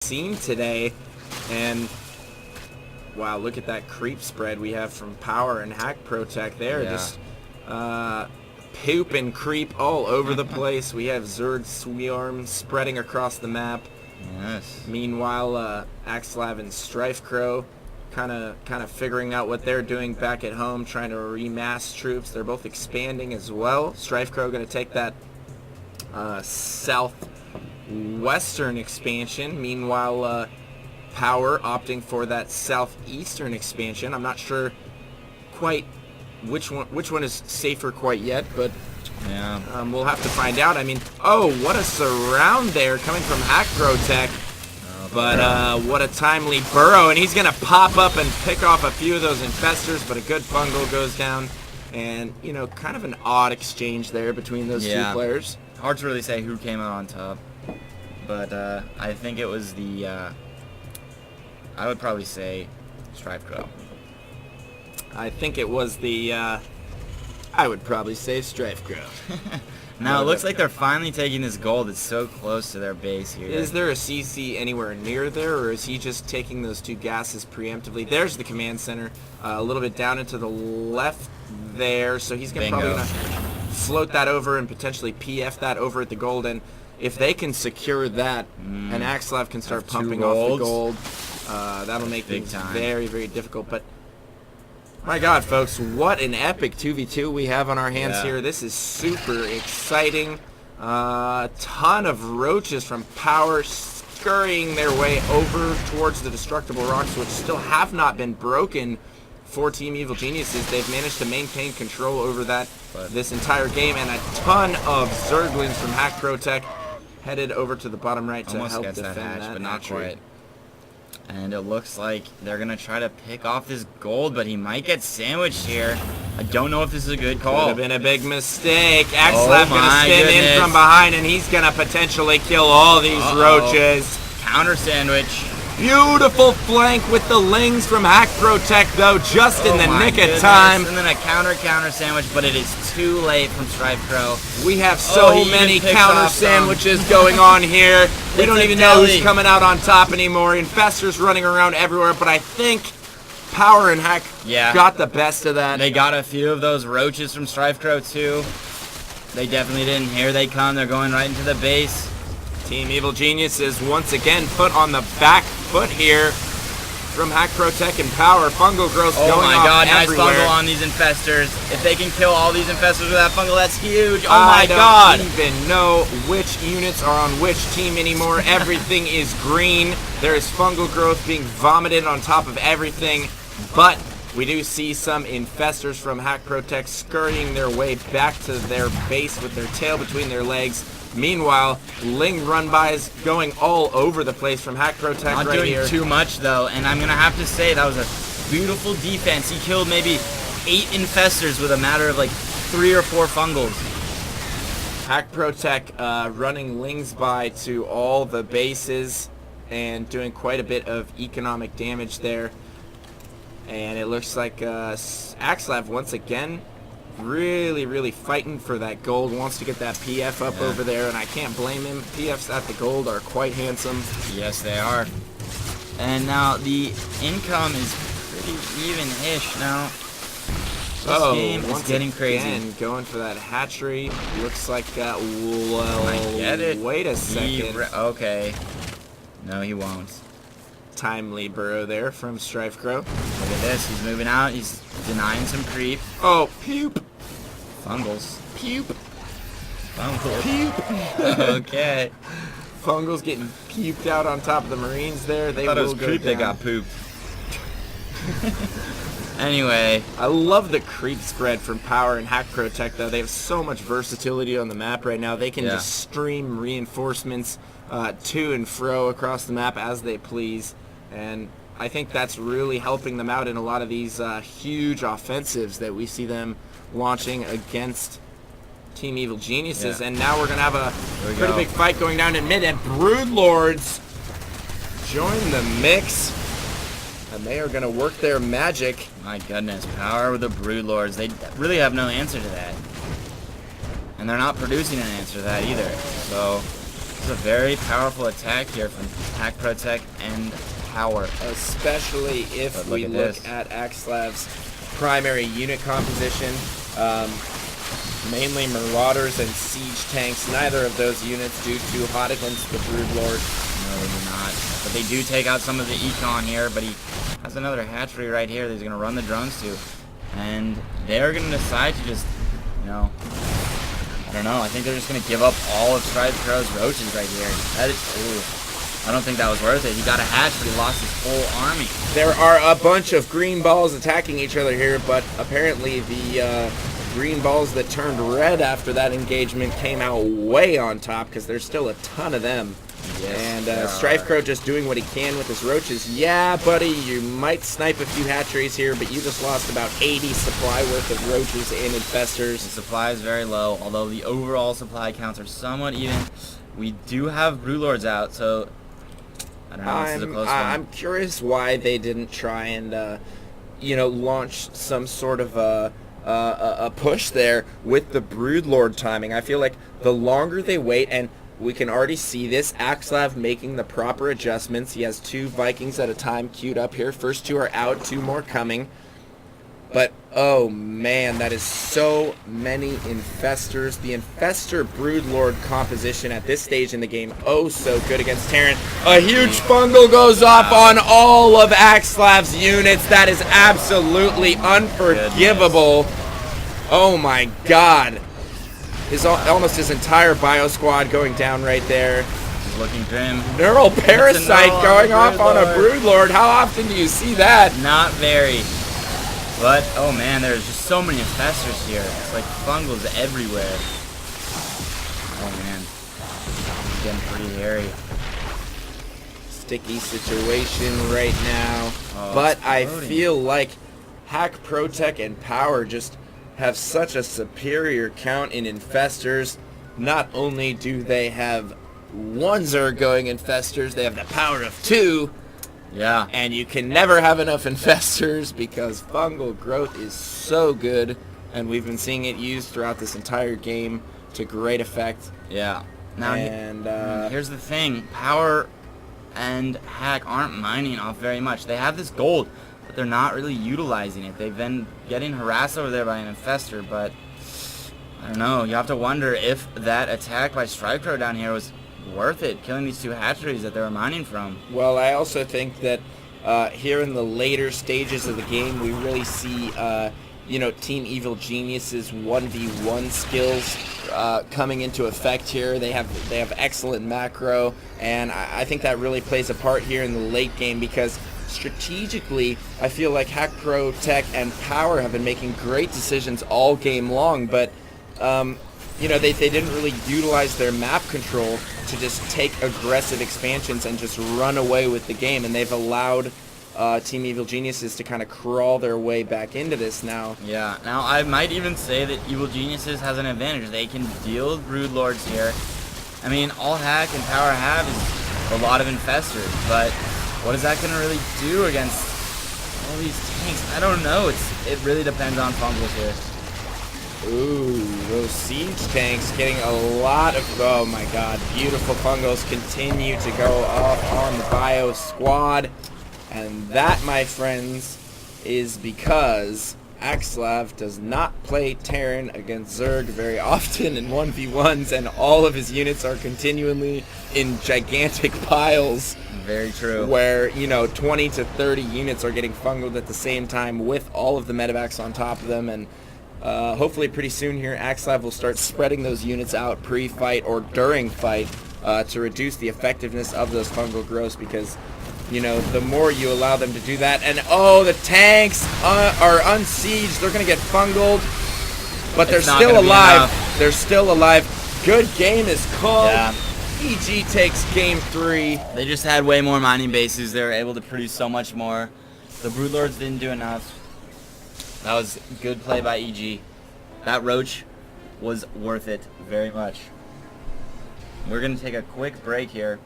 seen today. And wow, look at that creep spread we have from Power and Hack ProTech there. Yeah. Just poop and creep all over the place. We have Zerg Swarm spreading across the map. Yes. Meanwhile, Axelav and Strife Crow kind of figuring out what they're doing back at home, trying to remass troops. They're both expanding as well. Strife Crow going to take that southwestern expansion. Meanwhile, Power opting for that southeastern expansion. I'm not sure quite which one is safer quite yet, but Yeah. we'll have to find out. I mean, oh, what a surround there coming from Hack ProTech. But what a timely burrow, and he's going to pop up and pick off a few of those infestors, but a good fungal goes down. And, you know, kind of an odd exchange there between those two players. Hard to really say who came out on top. But I think it was the, I would probably say Strife Crow. I think it was the, I would probably say Strife Crow. Now it looks like they're finally taking this gold. It's so close to their base here. Is there a CC anywhere near there, or is he just taking those two gases preemptively? There's the command center, a little bit down into the left there, so he's probably going to float that over and potentially PF that over at the gold, and if they can secure that, and Axelav can start pumping off the gold, that'll make things very, very difficult. But my God, folks, what an epic 2v2 we have on our hands here. This is super exciting. Ton of roaches from Power scurrying their way over towards the destructible rocks, which still have not been broken for Team Evil Geniuses. They've managed to maintain control over that this entire game, and a ton of Zerglings from Hack ProTech headed over to the bottom right to help defend that, but not quite. And it looks like they're going to try to pick off this gold, but he might get sandwiched here. I don't know if this is a good call. Could have been a big mistake. Axelav going to spin in from behind, and he's going to potentially kill all these roaches. Counter sandwich. Beautiful flank with the Lings from Hack ProTech, though, just in the nick of time. And then a counter sandwich, but it is too late from Strife Crow. We have so many counter sandwiches going on here. We don't even know who's coming out on top anymore. Infestors running around everywhere, but I think Power and Hack got the best of that. They got a few of those roaches from Strife Crow, too. They definitely didn't. Here they come. They're going right into the base. Team Evil Genius is once again put on the back foot here from Hack ProTech and Power. Fungal growth going on everywhere. Oh my God, nice fungal on these infestors. If they can kill all these infestors with that fungal, that's huge. Oh my God. I don't even know which units are on which team anymore. Everything is green. There is fungal growth being vomited on top of everything. But we do see some infestors from Hack ProTech scurrying their way back to their base with their tail between their legs. Meanwhile, Ling run-bys going all over the place from Hack ProTech right here. Not doing too much, though, and I'm going to have to say that was a beautiful defense. He killed maybe 8 infestors with a matter of like 3 or 4 fungals. Hack ProTech running Lings by to all the bases and doing quite a bit of economic damage there. And it looks like Axelav once again really fighting for that gold, wants to get that PF up over there, and I can't blame him. PFs at the gold are quite handsome. Yes, they are. And now the income is pretty even-ish now. This game is getting crazy. Going for that hatchery. Looks like, wait a second. Okay. No, he won't. Timely burrow there from Strife Crow. Look at this. He's moving out. He's denying some creep. Oh, pupe. Fungals. Pupe. Fungals. Pupe. Okay. Fungals getting puked out on top of the Marines there. They will go down. They got pooped. Anyway. I love the creep spread from Power and Hack ProTech, though. They have so much versatility on the map right now. They can just stream reinforcements to and fro across the map as they please. And I think that's really helping them out in a lot of these huge offensives that we see them launching against Team Evil Geniuses. And now we're going to have a pretty big fight going down in mid, and Broodlords join the mix. And they are going to work their magic. My goodness, Power with the Broodlords. They really have no answer to that. And they're not producing an answer to that either. So It's a very powerful attack here from PowerTech and Power. Especially if But we look at Axlav's primary unit composition. Mainly Marauders and Siege tanks. Neither of those units do too hot against the Broodlord. No, they do not. But they do take out some of the econ here, but he has another hatchery right here that he's going to run the drones to. And they're going to decide to just, you know, I don't know. I think they're just going to give up all of StriveCrow's roaches right here. That is, ooh, I don't think that was worth it. He got a hatch, but he lost his whole army. There are a bunch of green balls attacking each other here, but apparently the green balls that turned red after that engagement came out way on top because there's still a ton of them. Yes, and StriveCrow just doing what he can with his roaches. Yeah, buddy, you might snipe a few hatcheries here, but you just lost about 80 supply worth of roaches and infestors. The supply is very low, although the overall supply counts are somewhat even. We do have Broodlords out, so I don't know. This is a close one. I'm curious why they didn't try and, you know, launch some sort of a push there with the Broodlord timing. I feel like the longer they wait, and we can already see this, Axlav making the proper adjustments. He has 2 Vikings at a time queued up here. First 2 are out, 2 more coming. But, oh man, that is so many infestors. The infestor Broodlord composition at this stage in the game, oh so good against Terran. A huge fungal goes off on all of Axlav's units. That is absolutely unforgivable. Oh my god. Almost his entire bio squad going down right there. He's looking grim. Neural Parasite going off on a Broodlord. How often do you see that? Not very. But, oh man, there's just so many infestors here. It's like fungals everywhere. Oh man. It's getting pretty hairy. Sticky situation right now. Oh, but I feel like PowerTech and Power just have such a superior count in infestors. Not only do they have 1 Zerg going infestors, they have the power of 2. Yeah. And you can never have enough infestors because fungal growth is so good, and we've been seeing it used throughout this entire game to great effect. Yeah. Now, here's the thing. Power and Hack aren't mining off very much. They have this gold, but they're not really utilizing it. They've been getting harassed over there by an infestor, but I don't know. You have to wonder if that attack by StriveCrow down here was worth it, killing these 2 hatcheries that they were mining from. Well, I also think that here in the later stages of the game, we really see, you know, Team Evil Genius's 1v1 skills coming into effect here. They have excellent macro, and I think that really plays a part here in the late game because strategically, I feel like PowerTech and Power have been making great decisions all game long, but you know, they didn't really utilize their map control to just take aggressive expansions and just run away with the game, and they've allowed Team Evil Geniuses to kind of crawl their way back into this now. Yeah, now I might even say that Evil Geniuses has an advantage. They can deal with Broodlords here. I mean, all Hack and Power have is a lot of infestors, but what is that going to really do against all these tanks? I don't know. It really depends on fungals here. Ooh, those siege tanks getting a lot of, oh my god, beautiful fungals continue to go off on the bio squad. And that, my friends, is because Axlav does not play Terran against Zerg very often in 1v1s, and all of his units are continually in gigantic piles. Very true. Where, you know, 20 to 30 units are getting fungled at the same time with all of the medevacs on top of them, and hopefully pretty soon here, Axlav will start spreading those units out pre-fight or during fight to reduce the effectiveness of those fungal growths because, you know, the more you allow them to do that, and oh, the tanks are unsieged, they're going to get fungled, but they're still alive. They're still alive. Good game is called. Yeah. EG takes game 3. They just had way more mining bases. They were able to produce so much more. The Broodlords didn't do enough. That was good play by EG. That roach was worth it very much. We're going to take a quick break here.